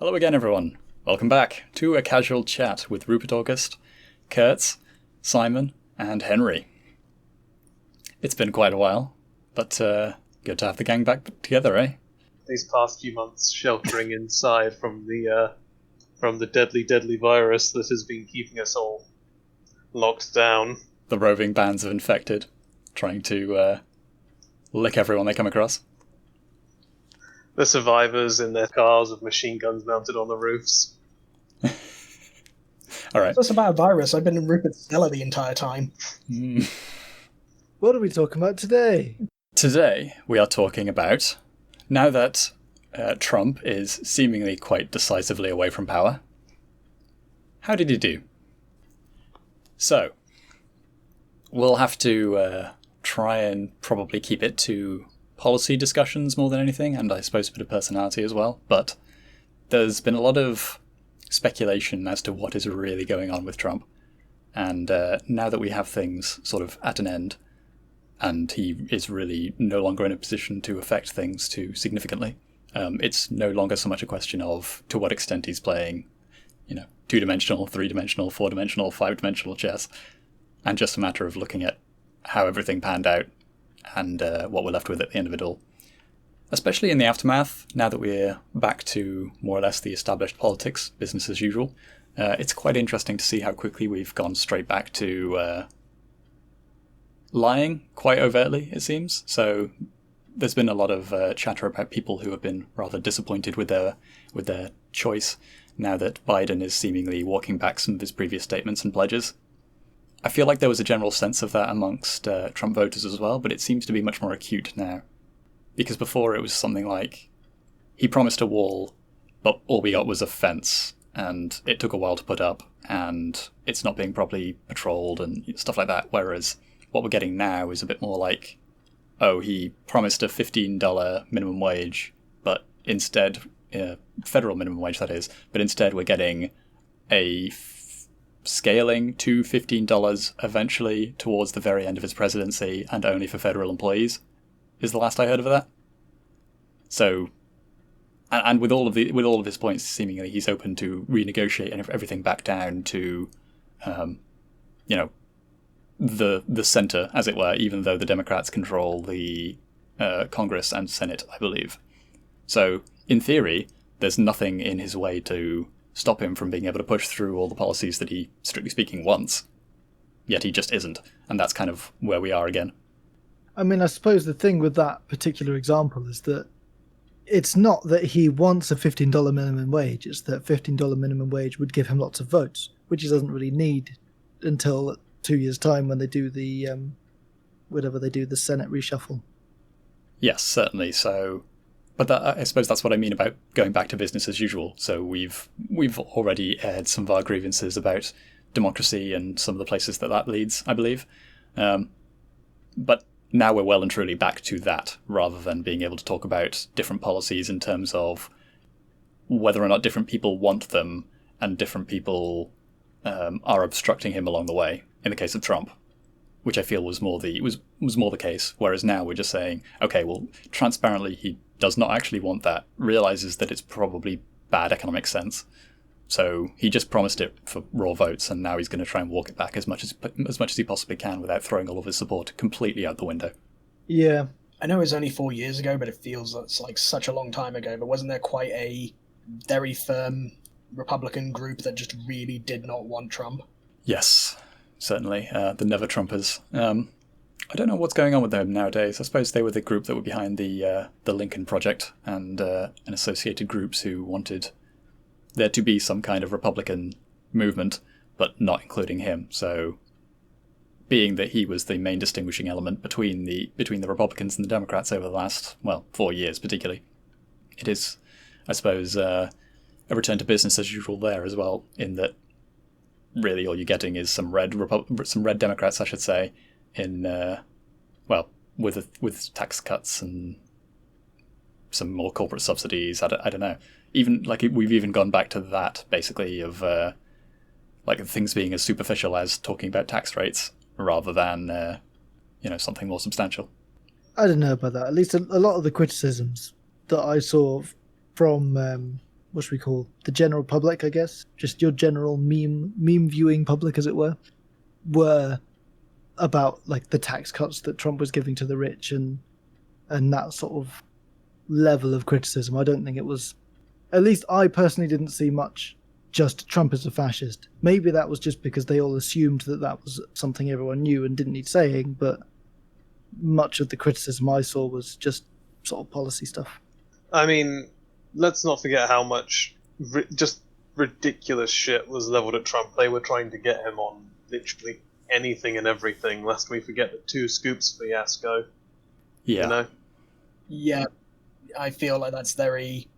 Hello again, everyone. Welcome back to a casual chat with Rupert August, Kurtz, Simon, and Henry. It's been quite a while, but good to have the gang back together, eh? These past few months sheltering inside from the deadly virus that has been keeping us all locked down. The roving bands of infected, trying to lick everyone they come across. The survivors in their cars with machine guns mounted on the roofs. All right. That's about a virus. I've been in Rupert's cellar the entire time. What are we talking about today? Today, we are talking about, now that Trump is seemingly quite decisively away from power, how did he do? So, we'll have to try and probably keep it to policy discussions more than anything, and I suppose a bit of personality as well, but there's been a lot of speculation as to what is really going on with Trump, and now that we have things sort of at an end, and he is really no longer in a position to affect things too significantly, it's no longer so much a question of to what extent he's playing, two-dimensional, three-dimensional, four-dimensional, five-dimensional chess, and just a matter of looking at how everything panned out and what we're left with at the end of it all. Especially in the aftermath, now that we're back to more or less the established politics, business as usual, it's quite interesting to see how quickly we've gone straight back to lying, quite overtly, it seems. So there's been a lot of chatter about people who have been rather disappointed with their choice, now that Biden is seemingly walking back some of his previous statements and pledges. I feel like there was a general sense of that amongst Trump voters as well, but it seems to be much more acute now. Because before it was something like, he promised a wall, but all we got was a fence, and it took a while to put up, and it's not being properly patrolled and stuff like that, whereas what we're getting now is a bit more like, oh, he promised a $15 minimum wage, but instead, federal minimum wage that is, but instead we're getting a scaling to $15 eventually towards the very end of his presidency, and only for federal employees, is the last I heard of that. So, and with all of his points, seemingly he's open to renegotiate everything back down to, the center, as it were, even though the Democrats control the Congress and Senate, I believe. So, in theory, there's nothing in his way to stop him from being able to push through all the policies that he, strictly speaking, wants. Yet he just isn't, and that's kind of where we are again. I mean, I suppose the thing with that particular example is that it's not that he wants a $15 minimum wage, it's that $15 minimum wage would give him lots of votes, which he doesn't really need until 2 years' time when they do the the Senate reshuffle. Yes, certainly. So, but I suppose that's what I mean about going back to business as usual. So we've already aired some of our grievances about democracy and some of the places that leads, I believe. But now we're well and truly back to that, rather than being able to talk about different policies in terms of whether or not different people want them and different people are obstructing him along the way. In the case of Trump, which I feel was more the case. Whereas now we're just saying, okay, well, transparently he does not actually want that. Realizes that it's probably bad economic sense. So he just promised it for raw votes, and now he's going to try and walk it back as much as he possibly can without throwing all of his support completely out the window. Yeah. I know it was only 4 years ago, but it feels it's like such a long time ago. But wasn't there quite a very firm Republican group that just really did not want Trump? Yes, certainly. The Never Trumpers. I don't know what's going on with them nowadays. I suppose they were the group that were behind the Lincoln Project and associated groups who wanted there to be some kind of Republican movement, but not including him. So, being that he was the main distinguishing element between the Republicans and the Democrats over the last, 4 years particularly, it is, I suppose, a return to business as usual there as well, in that really all you're getting is some red Democrats, I should say, in with tax cuts and some more corporate subsidies. I don't know. Even we've even gone back to that basically of things being as superficial as talking about tax rates rather than something more substantial. I don't know about that. At least a lot of the criticisms that I saw from what should we call the general public, I guess, just your general meme viewing public, as it were about like the tax cuts that Trump was giving to the rich and that sort of level of criticism. I don't think it was, at least I personally didn't see much just Trump as a fascist. Maybe that was just because they all assumed that was something everyone knew and didn't need saying, but much of the criticism I saw was just sort of policy stuff. I mean, let's not forget how much just ridiculous shit was leveled at Trump. They were trying to get him on literally anything and everything, lest we forget the 2 scoops fiasco. Yeah. You know? Yeah, I feel like that's very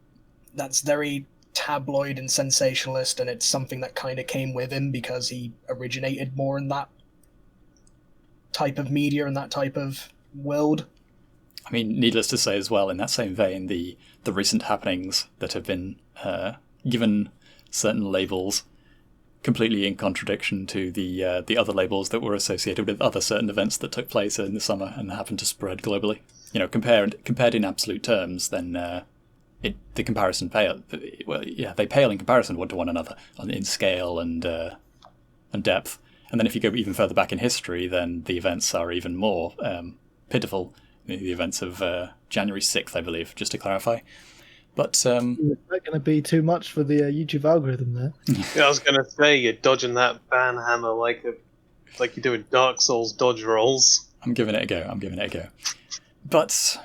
tabloid and sensationalist, and it's something that kind of came with him because he originated more in that type of media and that type of world. I mean, needless to say as well, in that same vein, the recent happenings that have been given certain labels completely in contradiction to the other labels that were associated with other certain events that took place in the summer and happened to spread globally. You know, compared in absolute terms, then the comparison pale. Well, yeah, they pale in comparison to one another in scale and depth. And then if you go even further back in history, then the events are even more pitiful. The events of January 6th, I believe, just to clarify. But Is that going to be too much for the YouTube algorithm there? Yeah, I was going to say, you're dodging that ban hammer like you're doing Dark Souls dodge rolls. I'm giving it a go. But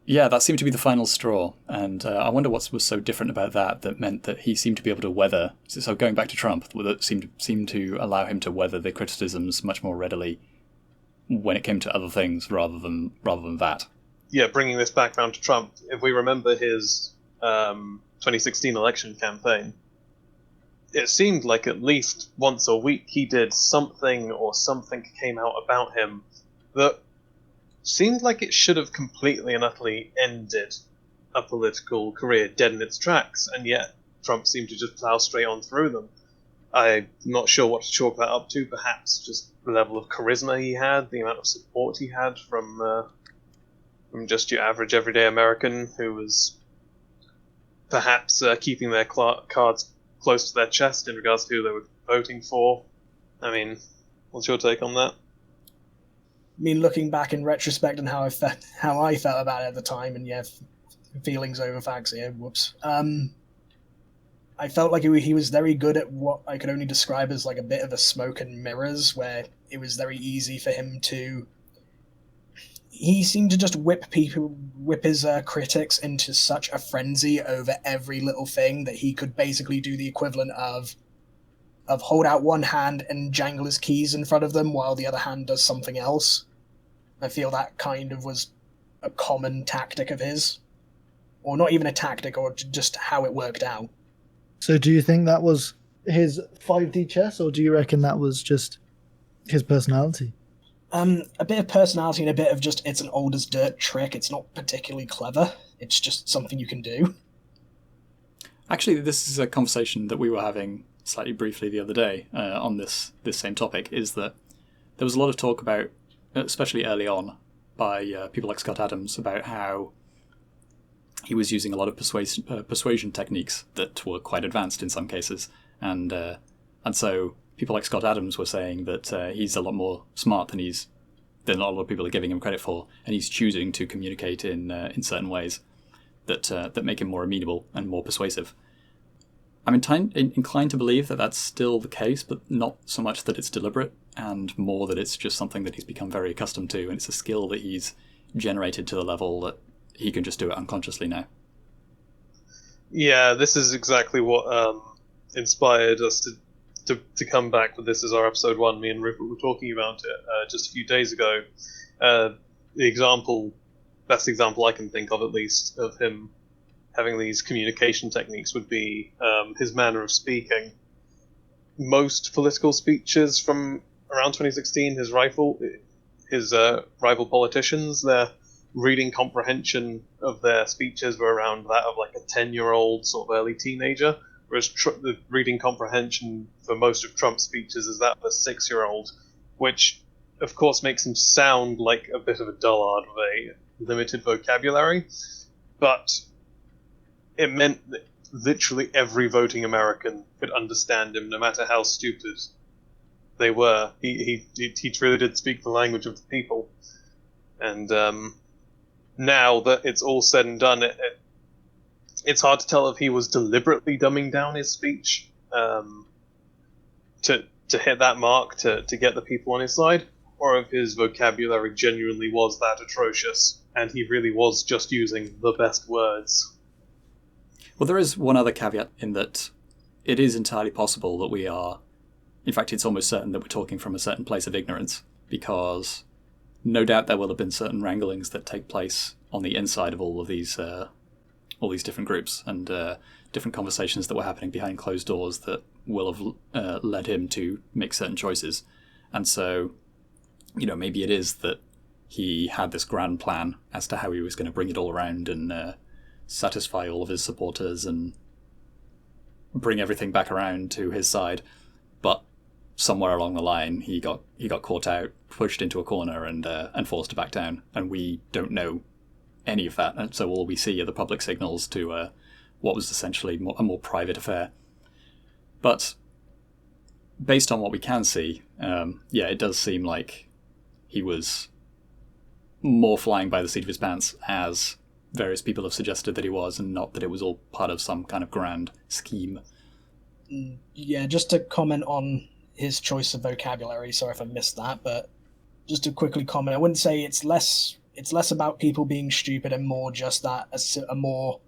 yeah, that seemed to be the final straw, and I wonder what was so different about that meant that he seemed to be able to weather. So going back to Trump, that seemed to allow him to weather the criticisms much more readily when it came to other things rather than that. Yeah, bringing this back round to Trump, if we remember his 2016 election campaign, it seemed like at least once a week he did something or something came out about him that seemed like it should have completely and utterly ended a political career dead in its tracks, and yet Trump seemed to just plough straight on through them. I'm not sure what to chalk that up to, perhaps just the level of charisma he had, the amount of support he had from just your average everyday American who was perhaps keeping their cards close to their chest in regards to who they were voting for. I mean, what's your take on that? I mean, looking back in retrospect and how I felt about it at the time, and yeah, feelings over facts here. Whoops. I felt like he was very good at what I could only describe as like a bit of a smoke and mirrors, where it was very easy for him to. He seemed to just whip his critics into such a frenzy over every little thing that he could basically do the equivalent of hold out one hand and jangle his keys in front of them while the other hand does something else. I feel that kind of was a common tactic of his. Or not even a tactic, or just how it worked out. So do you think that was his 5D chess, or do you reckon that was just his personality? A bit of personality and a bit of just, it's an old as dirt trick. It's not particularly clever. It's just something you can do. Actually, this is a conversation that we were having slightly briefly the other day on this same topic, is that there was a lot of talk about, especially early on, by people like Scott Adams, about how he was using a lot of persuasion techniques that were quite advanced in some cases, and so people like Scott Adams were saying that he's a lot more smart than a lot of people are giving him credit for, and he's choosing to communicate in certain ways that make him more amenable and more persuasive. I'm inclined to believe that that's still the case, but not so much that it's deliberate, and more that it's just something that he's become very accustomed to, and it's a skill that he's generated to the level that he can just do it unconsciously now. Yeah, this is exactly what inspired us to come back with this as our episode 1. Me and Rupert were talking about it just a few days ago. The best example I can think of, at least, of him having these communication techniques would be his manner of speaking. Most political speeches from around 2016, his rival politicians, their reading comprehension of their speeches were around that of like a 10-year-old sort of early teenager, whereas the reading comprehension for most of Trump's speeches is that of a 6-year-old, which of course makes him sound like a bit of a dullard with a limited vocabulary, but it meant that literally every voting American could understand him, no matter how stupid they were. He truly did speak the language of the people. And now that it's all said and done, it's hard to tell if he was deliberately dumbing down his speech to hit that mark, to get the people on his side, or if his vocabulary genuinely was that atrocious, and he really was just using the best words. Well, there is one other caveat in that it is entirely possible that we are... In fact, it's almost certain that we're talking from a certain place of ignorance, because no doubt there will have been certain wranglings that take place on the inside of all these different groups, and different conversations that were happening behind closed doors that will have led him to make certain choices. And so, maybe it is that he had this grand plan as to how he was going to bring it all around and satisfy all of his supporters and bring everything back around to his side. But somewhere along the line, he got caught out, pushed into a corner, and forced to back down. And we don't know any of that. And so all we see are the public signals to what was essentially a more private affair. But based on what we can see, it does seem like he was more flying by the seat of his pants, as various people have suggested that he was, and not that it was all part of some kind of grand scheme. Yeah, just to comment on his choice of vocabulary, sorry if I missed that, but just to quickly comment, I wouldn't say it's less about people being stupid and more just that a more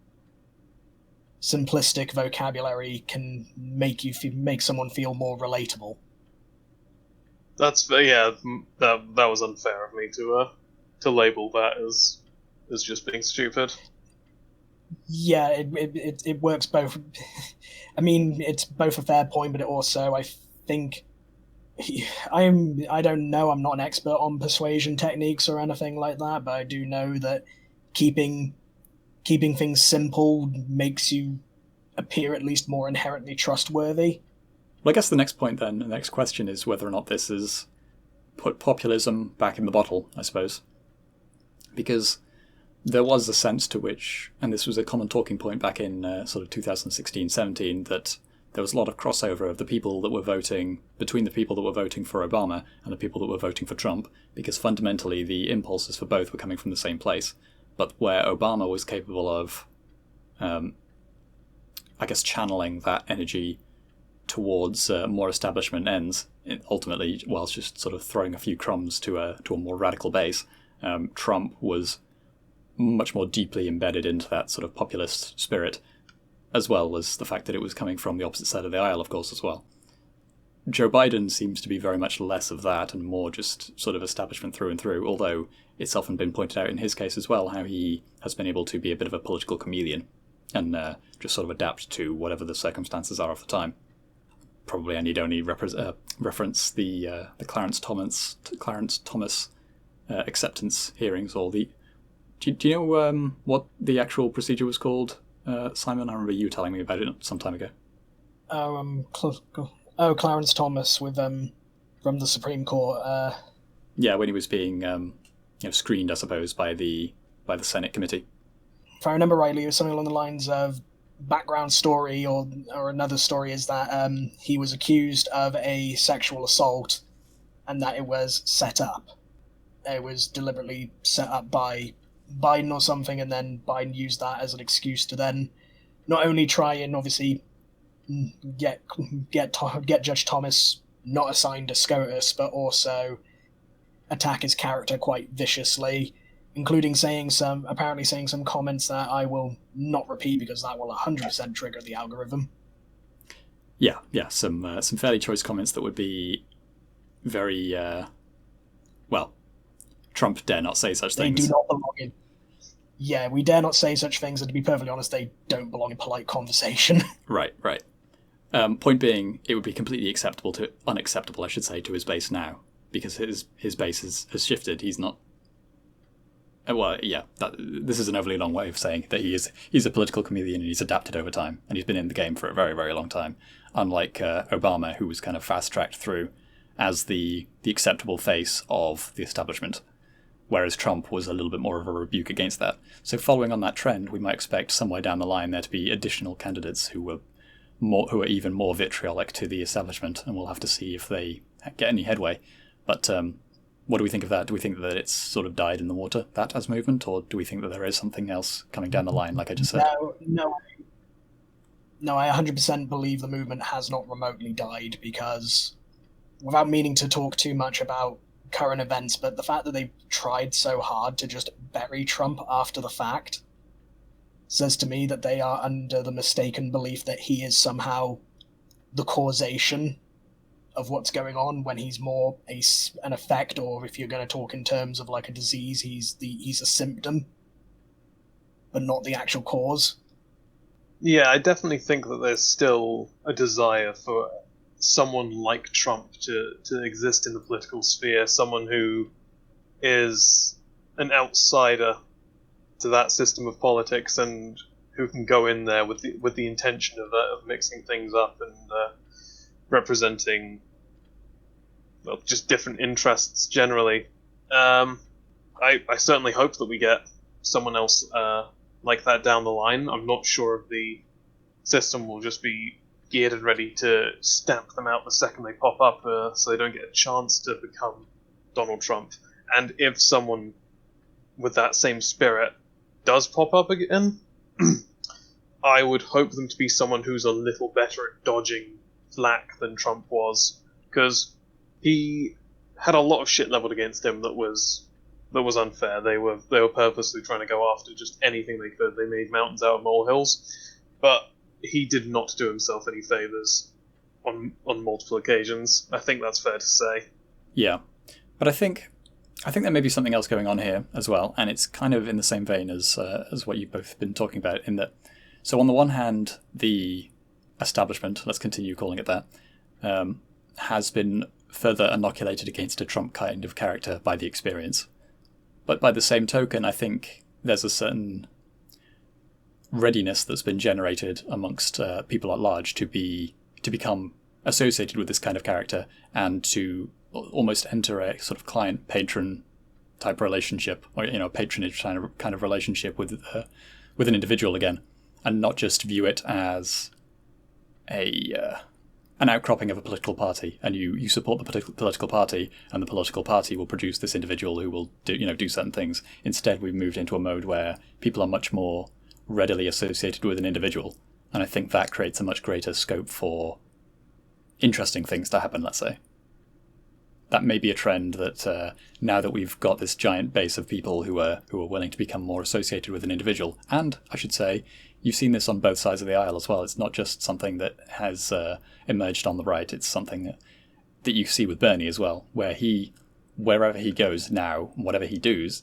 simplistic vocabulary can make someone feel more relatable. That was unfair of me to label that as just being stupid. Yeah, it works both. I mean, it's both a fair point, but it also, I think, I don't know, I'm not an expert on persuasion techniques or anything like that, but I do know that keeping things simple makes you appear at least more inherently trustworthy. Well, I guess the next question is whether or not this has put populism back in the bottle, I suppose. Because there was a sense to which, and this was a common talking point back in sort of 2016-17, that there was a lot of crossover of the people that were voting, between the people that were voting for Obama and the people that were voting for Trump, because fundamentally the impulses for both were coming from the same place. But where Obama was capable of, channeling that energy towards more establishment ends, ultimately, whilst just sort of throwing a few crumbs to a more radical base, Trump was much more deeply embedded into that sort of populist spirit, as well as the fact that it was coming from the opposite side of the aisle, of course, as well. Joe Biden seems to be very much less of that and more just sort of establishment through and through, although it's often been pointed out in his case as well how he has been able to be a bit of a political chameleon and just sort of adapt to whatever the circumstances are of the time. Probably I need only reference the Clarence Thomas acceptance hearings, or the... Do you know what the actual procedure was called, Simon? I remember you telling me about it some time ago. Clarence Thomas with from the Supreme Court. Yeah, when he was being screened, I suppose, by the Senate committee. If I remember rightly, it was something along the lines of background story, or another story is that he was accused of a sexual assault, and that it was set up. It was deliberately set up by Biden or something, and then Biden used that as an excuse to then not only try and obviously get Judge Thomas not assigned a SCOTUS, but also attack his character quite viciously, including saying some comments that I will not repeat because that will 100% trigger the algorithm. Yeah, some fairly choice comments that would be very Trump dare not say such things. They do not belong in. Yeah, we dare not say such things, and to be perfectly honest, they don't belong in polite conversation. Right. Point being, it would be completely unacceptable, I should say, to his base now, because his base has shifted. He's not. This is an overly long way of saying that he's a political chameleon and he's adapted over time, and he's been in the game for a very, very long time. Unlike Obama, who was kind of fast-tracked through as the acceptable face of the establishment. whereas Trump was a little bit more of a rebuke against that. So following on that trend, we might expect somewhere down the line there to be additional candidates who are even more vitriolic to the establishment, and we'll have to see if they get any headway. But what do we think of that? Do we think that it's sort of died in the water, that as movement, or do we think that there is something else coming down the line, like I just said? No, I 100% believe the movement has not remotely died, because without meaning to talk too much about current events, but the fact that they've tried so hard to just bury Trump after the fact says to me that they are under the mistaken belief that he is somehow the causation of what's going on, when he's more an effect, or if you're going to talk in terms of like a disease, he's a symptom, but not the actual cause. Yeah, I definitely think that there's still a desire for someone like Trump to exist in the political sphere, someone who is an outsider to that system of politics and who can go in there with the intention of mixing things up and representing, well, just different interests generally. I certainly hope that we get someone else like that down the line. I'm not sure if the system will just be geared and ready to stamp them out the second they pop up, so they don't get a chance to become Donald Trump. And if someone with that same spirit does pop up again, I would hope them to be someone who's a little better at dodging flack than Trump was, because he had a lot of shit leveled against him that was unfair. They were purposely trying to go after just anything they could. They made mountains out of molehills, but he did not do himself any favors on multiple occasions. I think that's fair to say. Yeah, but I think there may be something else going on here as well, and it's kind of in the same vein as what you've both been talking about. In that, so on the one hand, the establishment, let's continue calling it that, has been further inoculated against a Trump kind of character by the experience. But by the same token, I think there's a certain readiness that's been generated amongst people at large to become associated with this kind of character and to almost enter a sort of client-patron type relationship, or patronage kind of relationship with an individual again, and not just view it as an outcropping of a political party, and you support the political party, and the political party will produce this individual who will do certain things. Instead, we've moved into a mode where people are much more readily associated with an individual, and I think that creates a much greater scope for interesting things to happen, let's say. That may be a trend that now that we've got this giant base of people who are willing to become more associated with an individual, and I should say, you've seen this on both sides of the aisle as well. It's not just something that has emerged on the right. It's something that you see with Bernie as well, where wherever he goes now, whatever he does,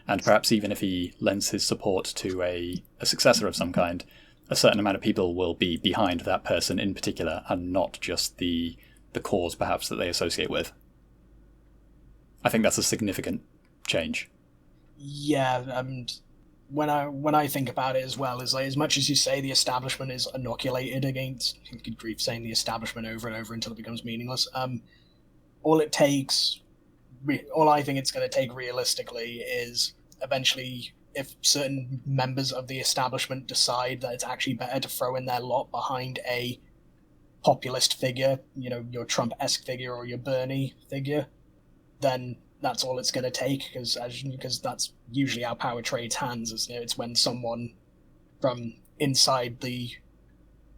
and perhaps even if he lends his support to a successor of some kind, a certain amount of people will be behind that person in particular, and not just the cause perhaps that they associate with. I think that's a significant change. Yeah, and when I think about it as well, is like, as much as you say the establishment is inoculated against, good grief, saying the establishment over and over until it becomes meaningless. All I think it's going to take realistically is eventually, if certain members of the establishment decide that it's actually better to throw in their lot behind a populist figure, your Trump-esque figure or your Bernie figure, then that's all it's going to take, because that's usually how power trades hands. It's when someone from inside the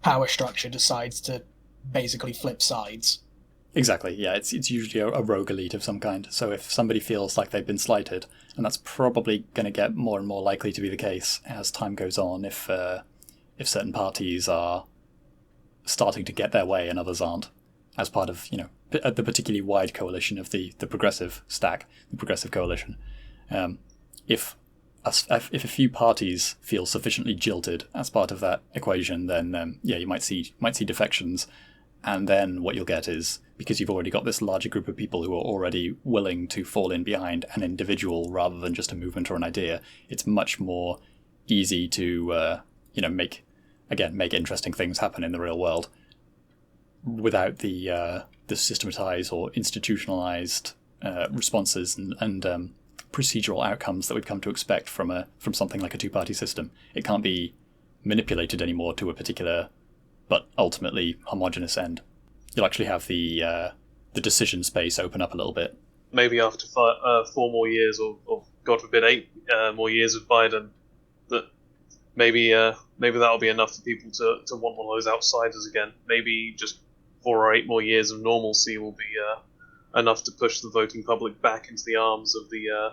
power structure decides to basically flip sides. Exactly, yeah, it's usually a rogue elite of some kind. So if somebody feels like they've been slighted, and that's probably going to get more and more likely to be the case as time goes on, if certain parties are starting to get their way and others aren't, as part of the particularly wide coalition of the progressive stack, the progressive coalition. If a few parties feel sufficiently jilted as part of that equation, then you might see defections. And then what you'll get is, because you've already got this larger group of people who are already willing to fall in behind an individual rather than just a movement or an idea, it's much more easy to make interesting things happen in the real world without the systematized or institutionalized responses and procedural outcomes that we've come to expect from something like a two-party system. It can't be manipulated anymore to a particular, but ultimately homogenous end. You'll actually have the decision space open up a little bit. Maybe after 4 more years, or God forbid 8 more years of Biden, that maybe that'll be enough for people to want one of those outsiders again. Maybe just 4 or 8 more years of normalcy will be enough to push the voting public back into the arms of the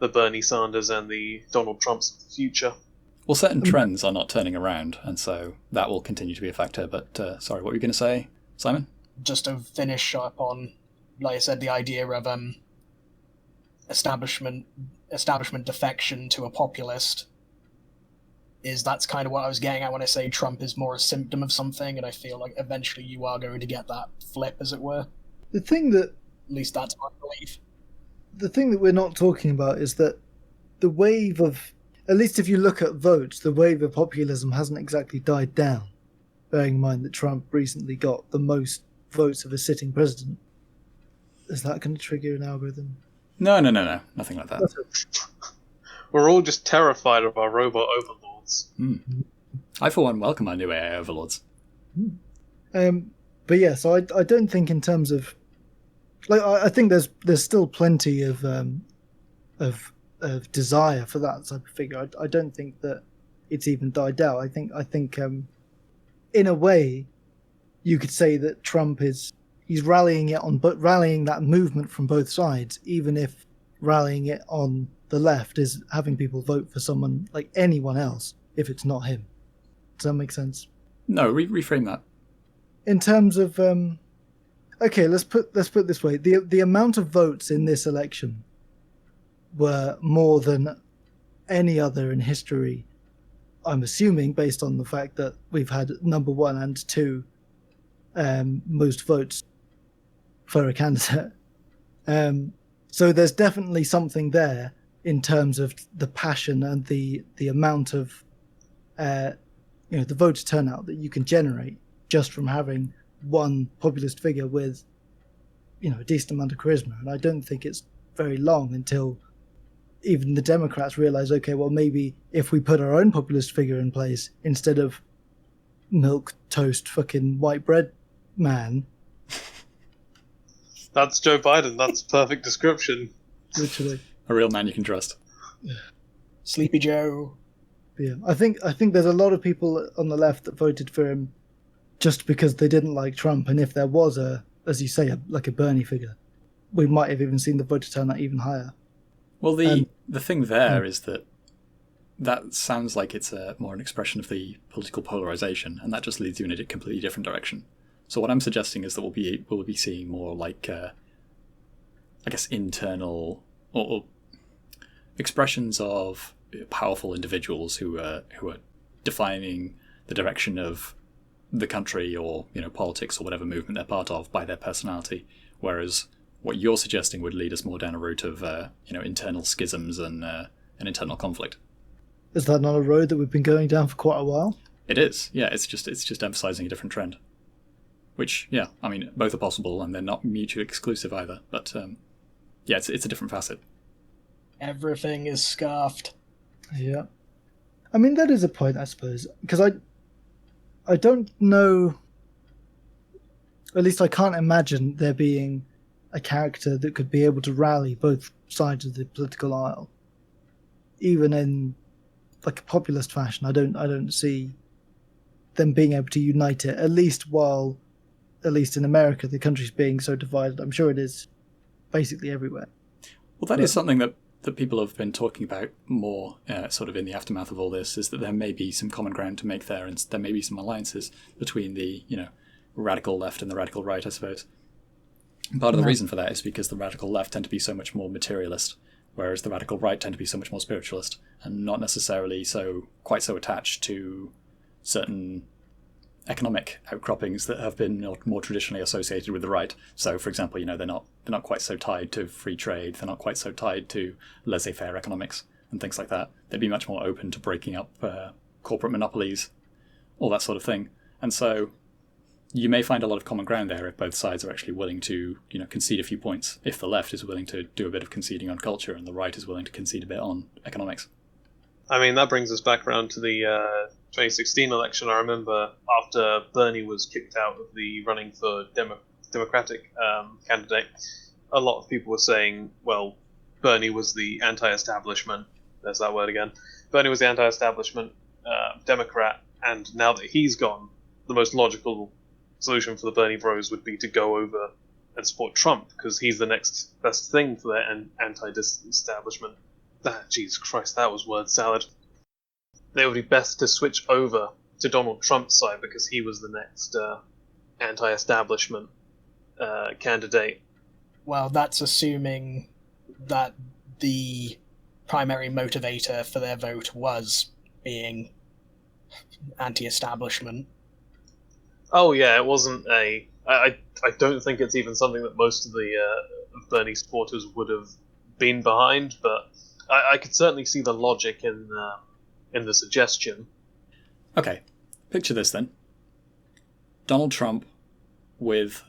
Bernie Sanders and the Donald Trumps of the future. Well, certain trends are not turning around, and so that will continue to be a factor. But sorry, what were you going to say, Simon? Just to finish up on, like I said, the idea of establishment defection to a populist, that's kind of what I was getting at when I say Trump is more a symptom of something, and I feel like eventually you are going to get that flip, as it were. The thing that... At least that's my belief. The thing that we're not talking about is that the wave of... At least if you look at votes, the wave of populism hasn't exactly died down, bearing in mind that Trump recently got the most votes of a sitting president. Is that going to trigger an algorithm? No. Nothing like that. We're all just terrified of our robot overlords. I, for one, welcome our new AI overlords. But yeah, so I don't think in terms of... I think there's still plenty of desire for that type of figure. I don't think that it's even died down. I think in a way, you could say that Trump he's rallying that movement from both sides, even if rallying it on the left is having people vote for someone like anyone else if it's not him. Does that make sense? No, reframe that. In terms of okay, let's put it this way: the amount of votes in this election were more than any other in history. I'm assuming, based on the fact that we've had number 1 and 2 most votes for a candidate. So there's definitely something there in terms of the passion and the amount of the voter turnout that you can generate just from having one populist figure with a decent amount of charisma. And I don't think it's very long until even the Democrats realize, okay, well, maybe if we put our own populist figure in place instead of milk toast fucking white bread man. That's Joe Biden. That's a perfect description. Literally. A real man you can trust. Sleepy Joe. Yeah, I think there's a lot of people on the left that voted for him just because they didn't like Trump. And if there was as you say, like a Bernie figure, we might have even seen the voter turnout even higher. Well, the thing there is that sounds like it's more an expression of the political polarization, and that just leads you in a completely different direction. So what I'm suggesting is that we'll be seeing more like, I guess, internal or expressions of powerful individuals who are defining the direction of the country or politics or whatever movement they're part of by their personality, whereas what you're suggesting would lead us more down a route of internal schisms and internal conflict. Is that not a road that we've been going down for quite a while? It is, yeah. It's just emphasizing a different trend, which, yeah, I mean, both are possible and they're not mutually exclusive either. But yeah, it's a different facet. Everything is scarfed. Yeah, I mean that is a point, I suppose, because I don't know. At least I can't imagine there being a character that could be able to rally both sides of the political aisle, even in like a populist fashion. I don't see them being able to unite it. At least in America, the country's being so divided. I'm sure it is basically everywhere. Well, that is something that people have been talking about more, sort of in the aftermath of all this, is that there may be some common ground to make there, and there may be some alliances between the radical left and the radical right, I suppose. Part of the reason for that is because the radical left tend to be so much more materialist, whereas the radical right tend to be so much more spiritualist, and not necessarily quite so attached to certain economic outcroppings that have been more traditionally associated with the right. So, for example, they're not quite so tied to free trade, they're not quite so tied to laissez-faire economics and things like that. They'd be much more open to breaking up corporate monopolies, all that sort of thing. And so you may find a lot of common ground there if both sides are actually willing to, concede a few points. If the left is willing to do a bit of conceding on culture and the right is willing to concede a bit on economics. I mean, that brings us back around to the 2016 election. I remember after Bernie was kicked out of the running for Democratic candidate, a lot of people were saying, well, Bernie was the anti-establishment. There's that word again. Bernie was the anti-establishment Democrat, and now that he's gone, the most logical solution for the Bernie bros would be to go over and support Trump, because he's the next best thing for their anti-establishment. Jesus Christ, that was word salad. They would be best to switch over to Donald Trump's side, because he was the next anti-establishment candidate. Well, that's assuming that the primary motivator for their vote was being anti-establishment. Oh yeah, it wasn't a... I don't think it's even something that most of the Bernie supporters would have been behind, but I could certainly see the logic in the suggestion. Okay, picture this then. Donald Trump with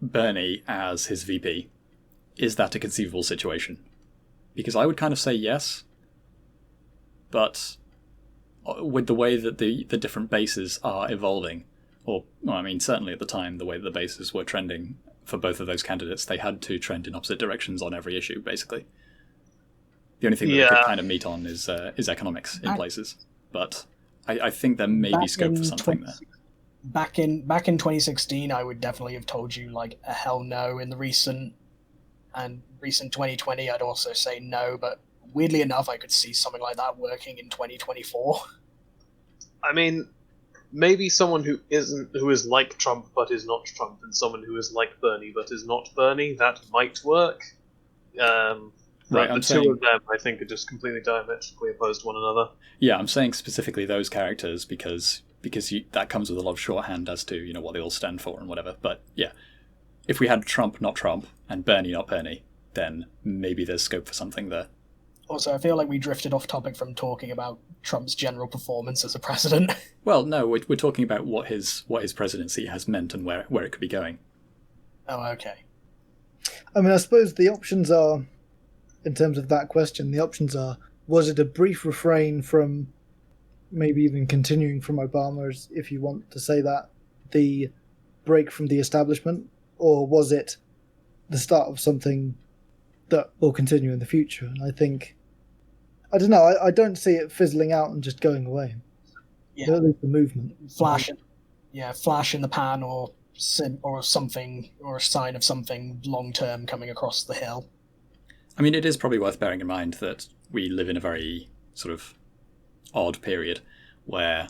Bernie as his VP. Is that a conceivable situation? Because I would kind of say yes, but with the way that the different bases are evolving, certainly at the time, the way that the bases were trending for both of those candidates, they had to trend in opposite directions on every issue, basically. The only thing that they could kind of meet on is economics in places. But I think there may be scope for something there. Back in 2016, I would definitely have told you like a hell no. In the recent 2020, I'd also say no. But weirdly enough, I could see something like that working in 2024. I mean, maybe someone who is like Trump but is not Trump, and someone who is like Bernie but is not Bernie, that might work. Right, the two of them, I think, are just completely diametrically opposed to one another. Yeah, I'm saying specifically those characters because that comes with a lot of shorthand as to what they all stand for and whatever. But yeah, if we had Trump not Trump and Bernie not Bernie, then maybe there's scope for something there. Also, I feel like we drifted off topic from talking about Trump's general performance as a president. Well, no, we're talking about what his presidency has meant and where it could be going. Oh, okay. I mean, I suppose the options are, in terms of that question, the options are, was it a brief refrain from maybe even continuing from Obama, if you want to say that, the break from the establishment, or was it the start of something that will continue in the future? And I think, I don't know, I don't see it fizzling out and just going away. Yeah. At least the movement. Flash in the pan, or something, or a sign of something long-term coming across the hill. I mean, it is probably worth bearing in mind that we live in a very sort of odd period where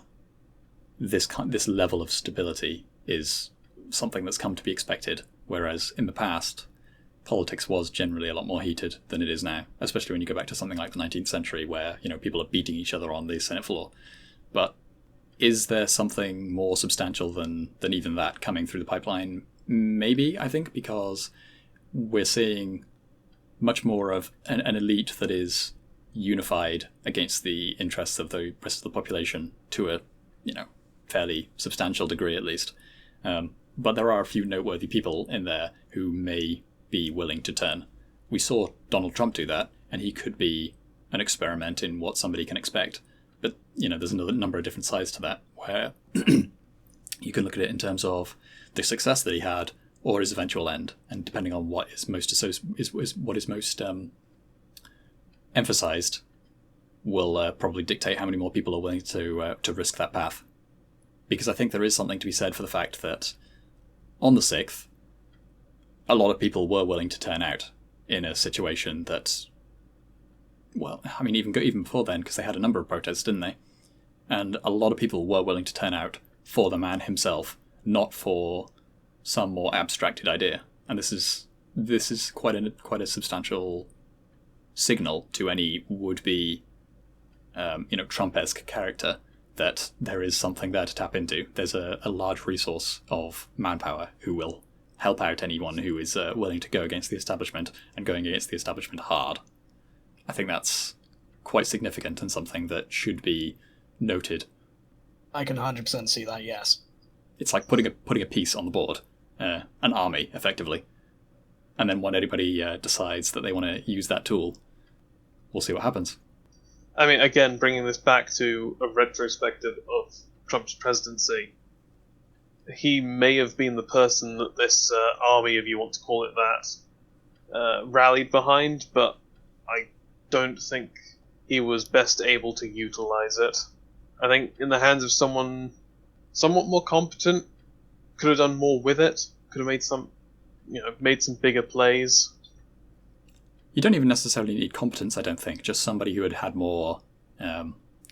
this level of stability is something that's come to be expected, whereas in the past, politics was generally a lot more heated than it is now, especially when you go back to something like the 19th century where, people are beating each other on the Senate floor. But is there something more substantial than even that coming through the pipeline? Maybe, I think, because we're seeing much more of an elite that is unified against the interests of the rest of the population to a, fairly substantial degree at least. But there are a few noteworthy people in there who may be willing to turn. We saw Donald Trump do that, and he could be an experiment in what somebody can expect. But, there's another number of different sides to that, where you can look at it in terms of the success that he had, or his eventual end, and depending on what is most emphasized, will probably dictate how many more people are willing to risk that path. Because I think there is something to be said for the fact that on the 6th, a lot of people were willing to turn out in a situation that, well, I mean, even before then, because they had a number of protests, didn't they? And a lot of people were willing to turn out for the man himself, not for some more abstracted idea. And this is quite a substantial signal to any would-be Trump-esque character that there is something there to tap into. There's a large resource of manpower who will help out anyone who is willing to go against the establishment, and going against the establishment hard. I think that's quite significant and something that should be noted. I can 100% see that, yes. It's like putting a piece on the board, an army, effectively. And then when anybody decides that they want to use that tool, we'll see what happens. I mean, again, bringing this back to a retrospective of Trump's presidency, he may have been the person that this army, if you want to call it that, rallied behind, but I don't think he was best able to utilize it. I think in the hands of someone somewhat more competent, could have done more with it, could have made some bigger plays. You don't even necessarily need competence, I don't think. Just somebody who had had more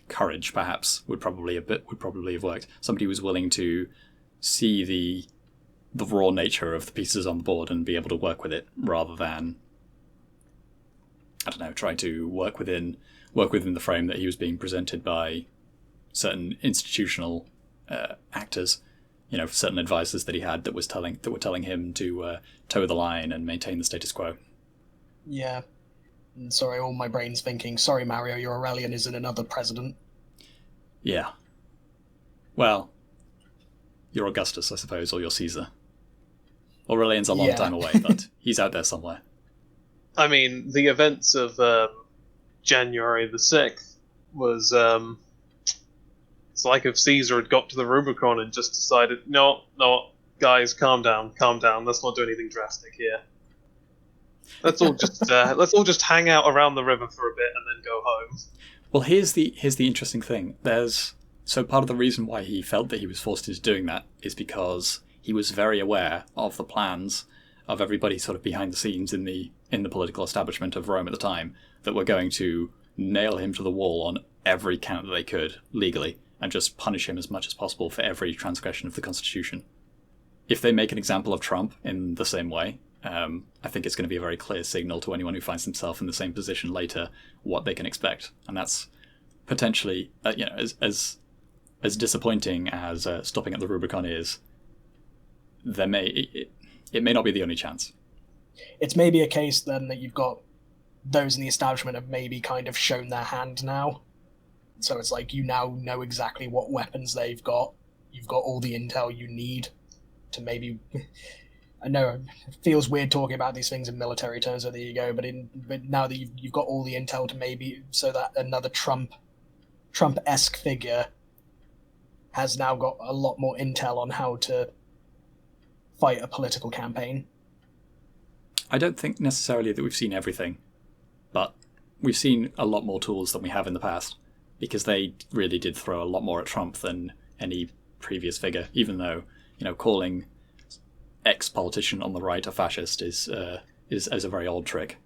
courage, perhaps, would probably have worked. Somebody who was willing to see the raw nature of the pieces on the board and be able to work with it, rather than, I don't know, try to work within the frame that he was being presented by certain institutional actors. Certain advisors that he had that were telling him to toe the line and maintain the status quo. Yeah. Sorry, all my brain's thinking, sorry, Mario, your Aurelian isn't another president. Yeah. Well, you're Augustus, I suppose, or you're Caesar. Aurelian's a long time away, but he's out there somewhere. I mean, the events of January the 6th was... it's like if Caesar had got to the Rubicon and just decided, no, guys, calm down, let's not do anything drastic here. Let's all just hang out around the river for a bit and then go home. Well, here's the interesting thing. So part of the reason why he felt that he was forced into doing that is because he was very aware of the plans of everybody sort of behind the scenes in the political establishment of Rome at the time that were going to nail him to the wall on every count that they could legally and just punish him as much as possible for every transgression of the Constitution. If they make an example of Trump in the same way, I think it's going to be a very clear signal to anyone who finds himself in the same position later what they can expect, and that's potentially, as disappointing as stopping at the Rubicon is. It may not be the only chance. It's maybe a case then that you've got those in the establishment have maybe kind of shown their hand now. So it's like you now know exactly what weapons they've got. You've got all the intel you need to maybe... I know it feels weird talking about these things in military terms, so there you go, but now that you've got all the intel to maybe... So that another Trump-esque figure has now got a lot more intel on how to fight a political campaign. I don't think necessarily that we've seen everything, but we've seen a lot more tools than we have in the past, because they really did throw a lot more at Trump than any previous figure, even though, calling ex-politician on the right a fascist is a very old trick.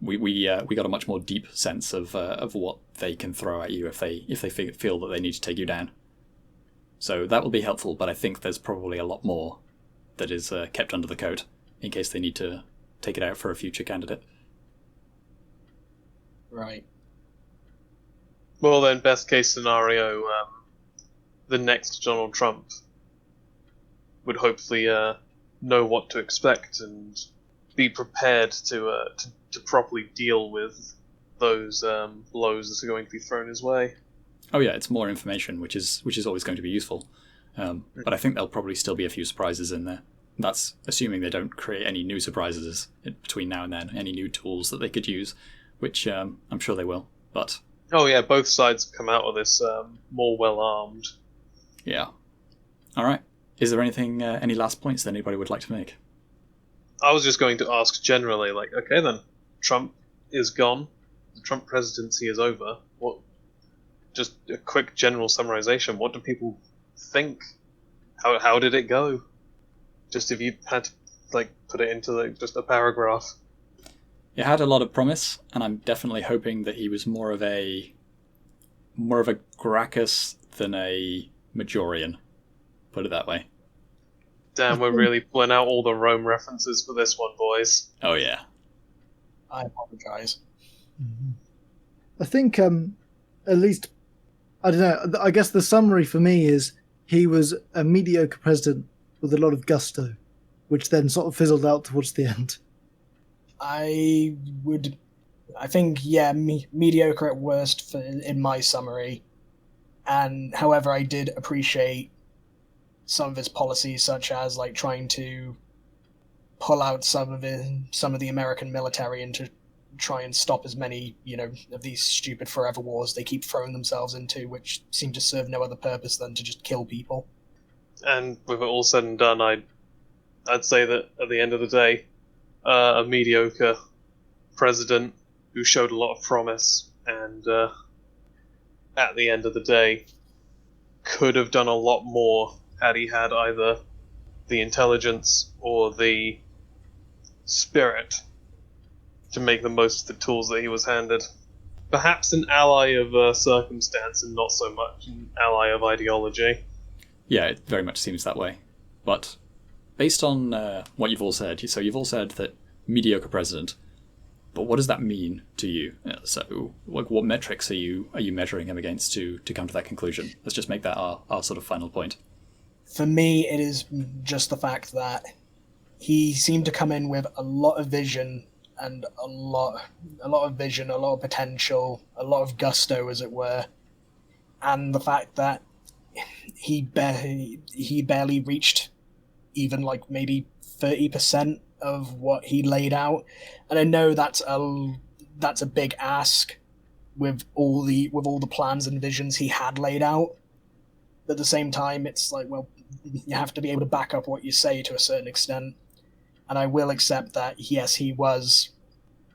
We got a much more deep sense of what they can throw at you if they feel that they need to take you down. So that will be helpful, but I think there's probably a lot more that is kept under the coat in case they need to take it out for a future candidate. Right. Well, then, best case scenario, the next Donald Trump would hopefully know what to expect and be prepared to properly deal with those blows that are going to be thrown his way. Oh yeah, it's more information, which is always going to be useful. But I think there'll probably still be a few surprises in there. That's assuming they don't create any new surprises between now and then, any new tools that they could use, which I'm sure they will. But oh yeah, both sides come out of this more well-armed. Yeah. All right. Is there anything, any last points that anybody would like to make? I was just going to ask generally, okay then, Trump is gone, the Trump presidency is over. What? Just a quick general summarization. What do people think? How did it go? Just if you had to put it into just a paragraph. It had a lot of promise, and I'm definitely hoping that he was more of a Gracchus than a Majorian. Put it that way. Damn, we're really pulling out all the Rome references for this one, boys. Oh yeah. I apologize. I think, at least, I don't know, I guess the summary for me is he was a mediocre president with a lot of gusto, which then sort of fizzled out towards the end. I think, yeah, mediocre at worst in my summary. And however, I did appreciate some of his policies, such as like trying to pull out some of the American military and to try and stop as many, of these stupid forever wars they keep throwing themselves into, which seem to serve no other purpose than to just kill people. And with it all said and done, I'd say that at the end of the day, a mediocre president who showed a lot of promise and at the end of the day could have done a lot more had he had either the intelligence or the spirit to make the most of the tools that he was handed. Perhaps an ally of circumstance and not so much an ally of ideology. Yeah, it very much seems that way. But based on what you've all said, so you've all said that mediocre president, but what does that mean to you? So, like, what metrics are you measuring him against to come to that conclusion? Let's just make that our sort of final point. For me, it is just the fact that he seemed to come in with a lot of vision and a lot of potential, a lot of gusto, as it were, and the fact that he barely reached even like maybe 30% of what he laid out. And I know that's a big ask with all the plans and visions he had laid out. But at the same time, it's like, well, you have to be able to back up what you say to a certain extent. And I will accept that, yes, he was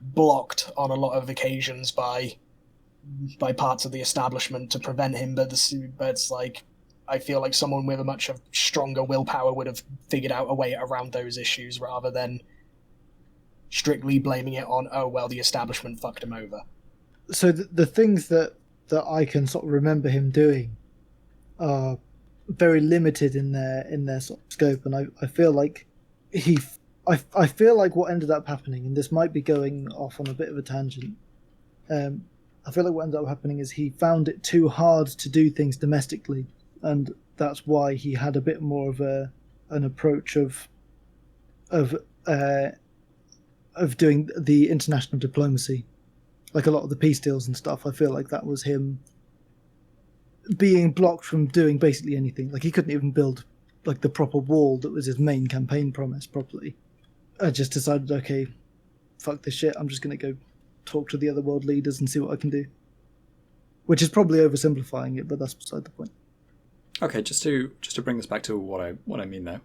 blocked on a lot of occasions by parts of the establishment to prevent him, but it's like, I feel like someone with a much stronger willpower would have figured out a way around those issues rather than strictly blaming it on, oh, well, the establishment fucked him over. So the things that I can sort of remember him doing are very limited in their sort of scope, and I feel like I feel like what ended up happening, and this might be going off on a bit of a tangent, I feel like what ended up happening is he found it too hard to do things domestically, and that's why he had a bit more of an approach of doing the international diplomacy, like a lot of the peace deals and stuff. I feel like that was him being blocked from doing basically anything. Like, he couldn't even build like the proper wall that was his main campaign promise properly. I just decided, okay, fuck this shit, I'm just going to go talk to the other world leaders and see what I can do. Which is probably oversimplifying it, but that's beside the point. Okay, just to bring this back to what I mean though.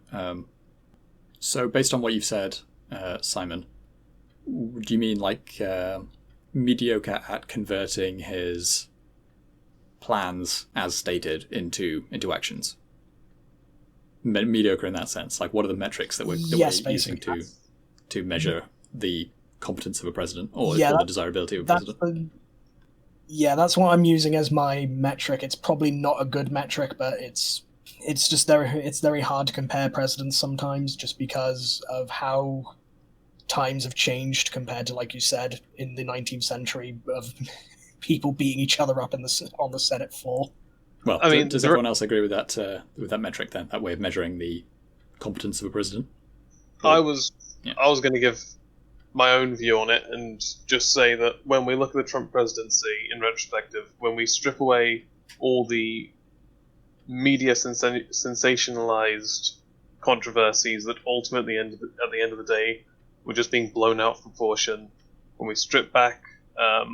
So based on what you've said, Simon, do you mean like mediocre at converting his plans as stated into actions? Mediocre in that sense. Like, what are the metrics that we're using to measure the competence of a president or the desirability of a president? That's what I'm using as my metric. It's probably not a good metric, but it's very hard to compare presidents sometimes, just because of how times have changed compared to, like you said, in the 19th century of people beating each other up on the Senate floor. Well, I mean, does everyone else agree with that metric then? That way of measuring the competence of a president? I was going to give my own view on it and just say that when we look at the Trump presidency in retrospective, when we strip away all the media sensationalized controversies that ultimately at the end of the day were just being blown out of proportion, when we strip back how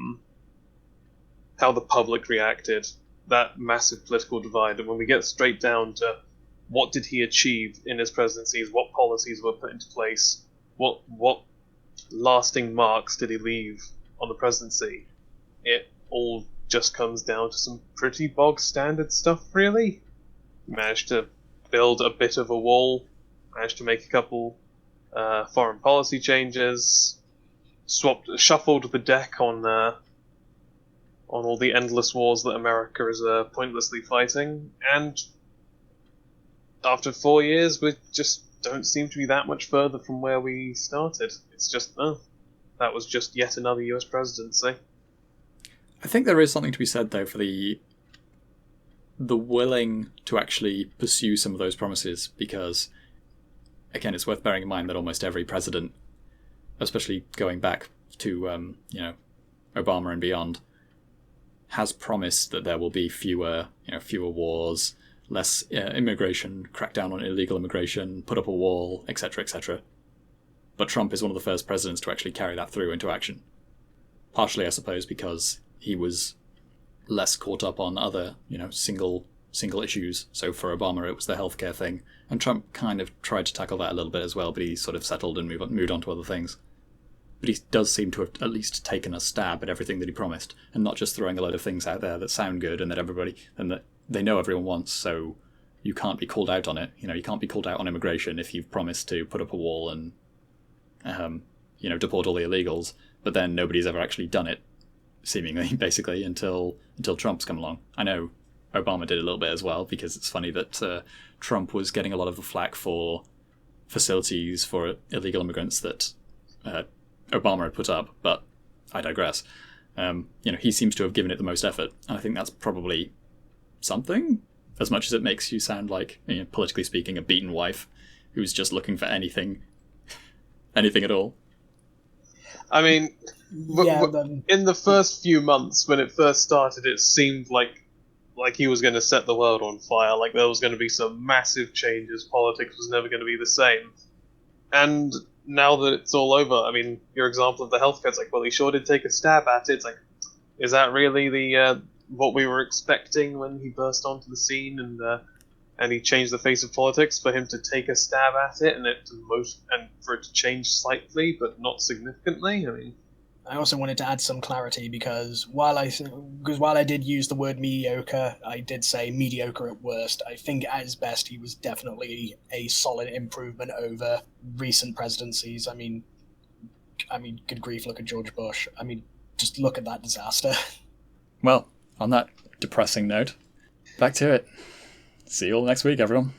the public reacted, that massive political divide, and when we get straight down to what did he achieve in his presidencies, what policies were put into place, what lasting marks did he leave on the presidency, it all just comes down to some pretty bog standard stuff, really. Managed to build a bit of a wall, managed to make a couple foreign policy changes, shuffled the deck on all the endless wars that America is pointlessly fighting, and after 4 years, we just don't seem to be that much further from where we started. It's just, that was just yet another US presidency. I think there is something to be said, though, for the willing to actually pursue some of those promises, because, again, it's worth bearing in mind that almost every president, especially going back to Obama and beyond, has promised that there will be fewer wars, less immigration, crack down on illegal immigration, put up a wall, etc., etc. But Trump is one of the first presidents to actually carry that through into action. Partially, I suppose, because he was less caught up on other, single issues. So for Obama, it was the healthcare thing, and Trump kind of tried to tackle that a little bit as well, but he sort of settled and moved on to other things. But he does seem to have at least taken a stab at everything that he promised, and not just throwing a load of things out there that sound good and that they know everyone wants, so you can't be called out on it. You can't be called out on immigration if you've promised to put up a wall and, deport all the illegals, but then nobody's ever actually done it, seemingly, basically, until Trump's come along. I know Obama did a little bit as well, because it's funny that Trump was getting a lot of the flack for facilities for illegal immigrants that Obama had put up, but I digress. He seems to have given it the most effort, and I think that's probably something, as much as it makes you sound like, politically speaking, a beaten wife who's just looking for anything at all. I mean, in the first few months when it first started, it seemed like he was going to set the world on fire, like there was going to be some massive changes, politics was never going to be the same. And now that it's all over, I mean, your example of the healthcare, it's like, well, he sure did take a stab at it. It's like, is that really the what we were expecting when he burst onto the scene and he changed the face of politics? For him to take a stab at it and for it to change slightly but not significantly? I mean, I also wanted to add some clarity, because while I did use the word mediocre, I did say mediocre at worst. I think at his best he was definitely a solid improvement over recent presidencies. I mean, good grief, look at George Bush. I mean, just look at that disaster. Well, on that depressing note, back to it. See you all next week, everyone.